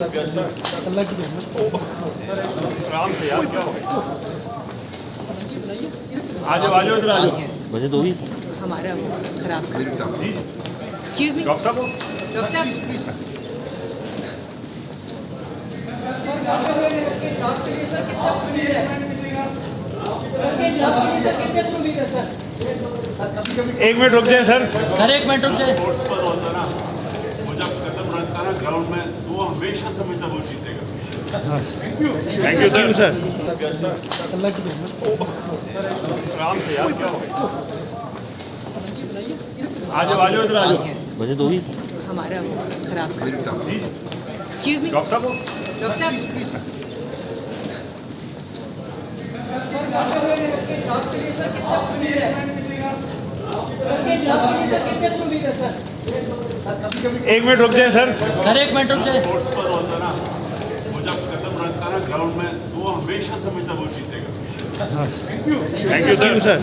आराम से यार, क्या हो गया? आ जाओ इधर आ जाओ। बजे दो ही हमारा खराब कर एक्सक्यूज मी डॉक्टर साहब डॉक्टर साहब एक मिनट रुक जाए सर। एक मिनट रुक जाए। स्पोर्ट्स पर होता ना, वो जब कदम रखता ना ग्राउंड में, तो वो हमेशा समझता वो जीतेगा। Thank you sir. आराम से यार, क्या हो गया? आ जाओ इधर आ जाओ। बजे दो ही हमारा खराब कर एक्सक्यूज मी डॉक्टर साहब डॉक्टर साहब एक मिनट रुक जाए सर। एक मिनट रुक जाए। स्पोर्ट्स पर होता ना, वो जब कदम रखता ना ग्राउंड में, तो वो हमेशा समझता वो जीतेगा। Thank you sir.